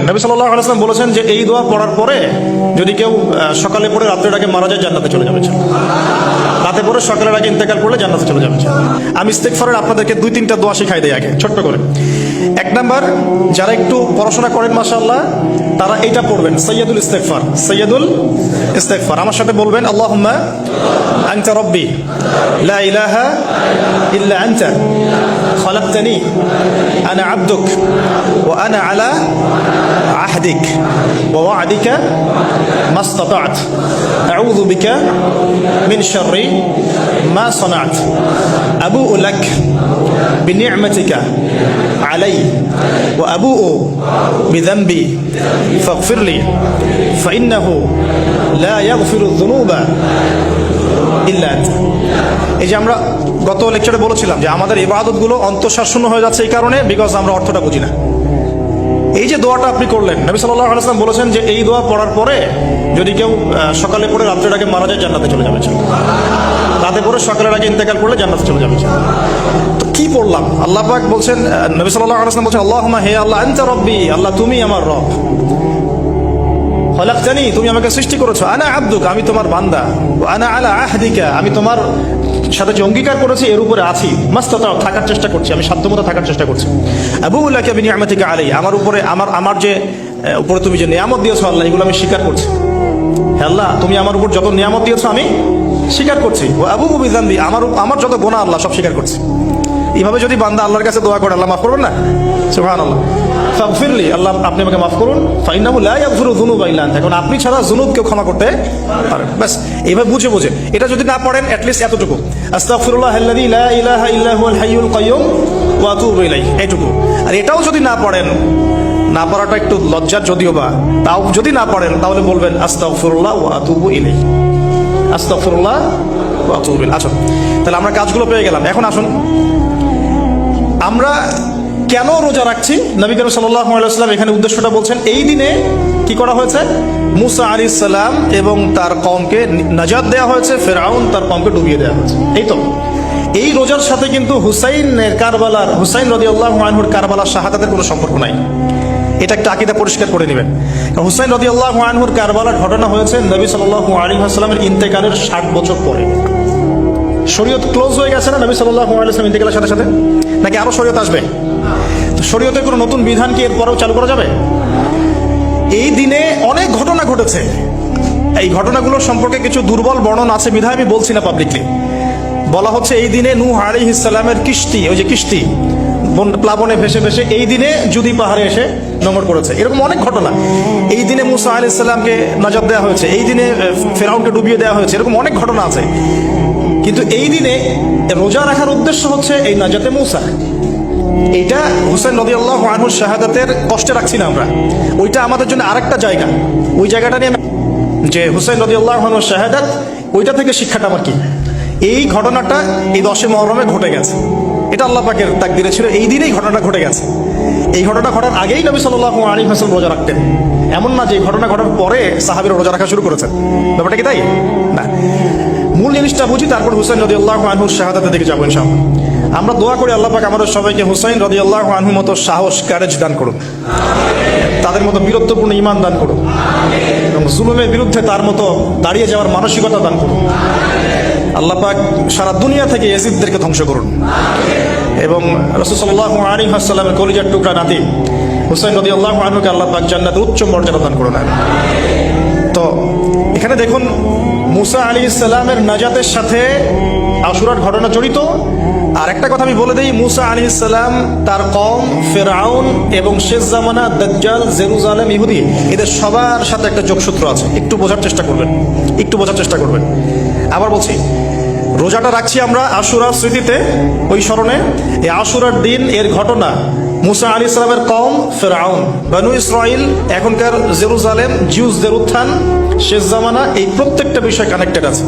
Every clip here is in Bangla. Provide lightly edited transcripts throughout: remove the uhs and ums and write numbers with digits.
নবী সাল্লাল্লাহু আলাইহি ওয়াসাল্লাম বলেছেন যে এই দোয়া পড়ার পরে যদি কেউ সকালে পড়ে রাতের আগে মারা যায় জান্নাতে চলে যাবে, রাতে পড়ে সকালের আগে ইন্তেকাল করলে জান্নাতে চলে যাবে। আমি ইস্তেগফারের আপনাদেরকে 2-3টা দোয়া শিখাই দেই আগে ছোট্ট করে। এক নাম্বার, যারা একটু পড়াশোনা করেন মাশাআল্লাহ তারা এইটা পড়বেন, সাইয়্যিদুল ইস্তেগফার। সাইয়্যিদুল ইস্তেগফার আমার সাথে বলবেন, আল্লাহুম্মা আনতা রাব্বি লা ইলাহা ইল্লা আনতা খলাকতানি আনা আবদুক ওয়া আনা আলা আহদিক ওয়া ওয়া'দিকা মাসতাতা'ত আউযু বিকা মিন শাররি মা সানা'ত আবুউ লাক বিনি'মাতিকা আলাই ওয়া আবুউ বিযানবি ফাগফির লি ফাইন্নাহু লা ইয়াগফিরুয যুনুবা ইল্লা আনতা। এই যে আমরা গত লেকচারে বলেছিলাম যে আমাদের ইবাদতগুলো অন্তঃসার শূন্য হয়ে যাচ্ছে এই কারণে, বিকজ আমরা অর্থটা বুঝি না। এই যে দোয়াটা আপনি করলেন, নবী সাল্লাল্লাহু আলাইহি ওয়াসাল্লাম বলেছেন যে এই দোয়া পড়ার পরে যদি কেউ সকালে পড়ে রাতের আগে মারা যায় জান্নাতে চলে যাবে, রাতে পড়ে সকালের আগে ইন্তেকাল করলে জান্নাতে চলে যাবে। তো কি পড়লাম? আল্লাহ পাক বলছেন, নবী সাল্লাল্লাহু আলাইহি ওয়াসাল্লাম বলছেন, আল্লাহুম্মা হে আল্লাহ আনতা রাব্বি, আল্লাহ তুমি আমার রব, খলাকতানি তুমি আমাকে সৃষ্টি করেছো, আনা আবদুক আমি তোমার বান্দা, আনা আলা আহদিকা আমি তোমার সাথে যে অঙ্গীকার করেছি এর উপরে আছি, মাসতাতা'তু থাকার চেষ্টা করছি, আমি সাধ্যমতো থাকার চেষ্টা করছি। আবুউ লাকা বিনি'মাতিকা আলাই আমার উপরে আমার যে উপরে তুমি যে নিয়ামত দিয়েছো আল্লাহ এগুলো আমি স্বীকার করছি। হে আল্লাহ তুমি আমার উপর যত নিয়ামত দিয়েছো আমি স্বীকার করছি। ওয়া আবুউ বিযানবি আমার যত গুনাহ আল্লাহ সব স্বীকার করছি। এইভাবে যদি বান্দা আল্লাহর কাছে দোয়া করে আল্লাহ মাফ করবেন না? সুবহানাল্লাহ। ফাগফিরলি আল্লাহ আপনি আমাকে মাফ করুন, ফাইন্নাহু লা ইয়াগফিরু যুনুবা ইল্লা আনতা, কারণ আপনি ছাড়া যুনুব কেউ ক্ষমা করতে পারেন। বাস এইভাবে বুঝে এটা যদি না পড়েন অ্যাটলিস্ট এতটুকু, আস্তাগফিরুল্লাহাল্লাযী লা ইলাহা ইল্লা হুয়াল হাইয়ুল কাইয়্যুম ওয়া আতুবু ইলাইহি, এইটুকু। আর এটাও যদি না পড়েন, না পড়াটা একটু লজ্জার যদিও বা, তাও যদি না পড়েন তাহলে বলবেন আস্তাগফিরুল্লাহ ওয়া আতুবু ইলাইহি, আস্তাগফিরুল্লাহ ওয়া আতুবু ইলাইহি। আচ্ছা, তাহলে আমরা কাজগুলো পেয়ে গেলাম। এখন আসুন আমরা কেন রোজা রাখছি। নবী করিম সাল্লাল্লাহু আলাইহি ওয়াসাল্লাম এখানে উদ্দেশ্যটা বলছেন। এই দিনে কি করা হয়েছে? মুসা আলাইহিস সালাম এবং তার কওমকে নাজাত দেওয়া হয়েছে, ফিরআউন তার কওমকে ডুবিয়ে দেওয়া হয়েছে। এই তো এই রোজার সাথে কিন্তু হুসাইন রাদিয়াল্লাহু আনহুর কারবালার শাহাদাতের কোনো সম্পর্ক নাই। এটা একটা আকীদা পরিষ্কার করে নেবেন। হুসাইন রাদিয়াল্লাহু আনহুর কারবালার ঘটনা হয়েছে নবী সাল্লাল্লাহু আলাইহি ওয়াসাল্লামের ইন্তেকালের 60 বছর পরে। শরীয়ত ক্লোজ হয়ে গেছে না নবী সাল্লাল্লাহু আলাইহি ওয়াসাল্লাম ইন্তেকালের সাথে সাথে, নাকি আরো শরীয়ত আসবে? তো শরীয়তের কোনো নতুন বিধান কি এরপরেও চালু করা যাবে? এই দিনে অনেক ঘটনা ঘটেছে, এই ঘটনাগুলোর সম্পর্কে কিছু দুর্বল বর্ণনা আছে বিধায় আমি বলছি না পাবলিকলি। বলা হচ্ছে এই দিনে নূহ আলাইহিস সালামের কিস্তি, ওই যে কিস্তি প্লাবনে ভেসে ভেসে এই দিনে জুদি পাহাড়ে এসে নোঙর করেছে, এরকম অনেক ঘটনা। এই দিনে মুসা আলাইহিস সালামকে নাজাত দেওয়া হয়েছে, এই দিনে ফিরআউনকে ডুবিয়ে দেওয়া হয়েছে, এরকম অনেক ঘটনা আছে। কিন্তু এই দিনে রোজা রাখার উদ্দেশ্য হচ্ছে এই নাজাতে মুসা। এইটা হুসাইন রাদিয়াল্লাহু আনহুর শাহাদাতের কষ্টে রাখছি না আমরা, ওইটা আমাদের জন্য আরেকটা জায়গা। ওই জায়গাটা নিয়ে যে হুসাইন রাদিয়াল্লাহু আনহুর শাহাদাত, ওইটা থেকে শিক্ষাটা আমার কি? এই ঘটনাটা এই 10 মুহররমে ঘটে গেছে, এটা আল্লাহ পাকের তাকদিরে ছিল, এই দিনেই ঘটনাটা ঘটে গেছে। এই ঘটনা ঘটার আগেই নবী সাল্লাল্লাহু আলাইহি ওয়াসাল্লাম রোজা রাখতেন, এমন না যে এই ঘটনা ঘটার পরে সাহাবীরা রোজা রাখা শুরু করেছেন। ব্যাপারটা কি তাই না? মূল জিনিসটা বুঝি, তারপর হুসাইন রাদিয়াল্লাহু আনহুর শাহাদাতের দিকে যাবো ইনশাআল্লাহ। আমরা দোয়া করি আল্লাহ পাক আমাদের সবাইকে হুসাইন রাদিয়াল্লাহু আনহুর মতো সাহস, কারেজ দান করুন, তাদের মতো বীরত্বপূর্ণ ঈমান দান করুন, এবং জুলুমের বিরুদ্ধে তার মতো দাঁড়িয়ে যাওয়ার মানসিকতা দান করুন। আল্লাহ পাক সারা দুনিয়া থেকে ইয়াজিদদেরকে ধ্বংস করুন, এবং রাসূল সাল্লাল্লাহু আলাইহি ওয়াসাল্লামের কলিজার টুকরা নাতি হুসাইন রাদিয়াল্লাহু আনহুকে আল্লাহ পাক জান্নাতের উচ্চ মর্যাদা দান করুন। তো এখানে দেখুন, মুসা আলাইহিস সালামের নাজাতের সাথে আশুরার ঘটনা জড়িত। আর একটা কথা আমি বলে দিই, মুসা আলাইহিস সালাম, তার কওম, ফিরআউন এবং শেষ জামানা দাজ্জাল, জেরুজালেম, ইহুদি, এদের সবার সাথে একটা যোগসূত্র আছে। একটু বোঝার চেষ্টা করবেন। আবার বলছি, রোজাটা রাখছি আমরা আশুরার স্মৃতিতে, ওই স্মরণে। এই আশুরার দিন এর ঘটনা, মুসা আলাইহিস সালামের কওম, ফিরআউন, বনু ইসরাইল, এখনকার জেরুজালেম, জিউসদের উত্থান, শেষ জামানা, এই প্রত্যেকটা বিষয় কানেক্টেড আছে।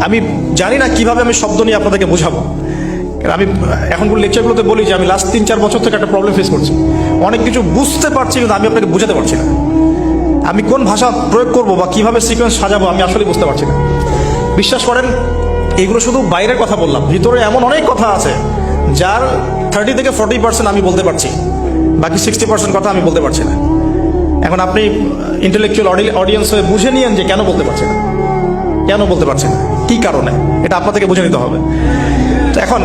আমি জানি না কিভাবে আমি শব্দ নিয়ে আপনাদেরকে বুঝাবো। আমি এখন লেকচারগুলোতে বলি যে আমি লাস্ট 3-4 বছর থেকে একটা প্রবলেম ফেস করছি, অনেক কিছু বুঝতে পারছি কিন্তু আমি আপনাকে বুঝাতে পারছি না। আমি কোন ভাষা প্রয়োগ করবো বা কিভাবে সিকোয়েন্স সাজাবো আমি আসলে বুঝতে পারছি না। বিশ্বাস করেন, এগুলো শুধু বাইরের কথা বললাম, ভিতরে এমন অনেক কথা আছে যার 30 থেকে 40% আমি বলতে পারছি, বাকি 60% কথা আমি বলতে পারছি না। এখন আপনি ইন্টেলেকচুয়াল অডিয়েন্স হয়ে বুঝে নিয়েন যে কেন বলতে পারছি না, কেন বলতে পারছি না, কি কারণে, এটা আপনাদেরকে বুঝে নিতে হবে। তো এখন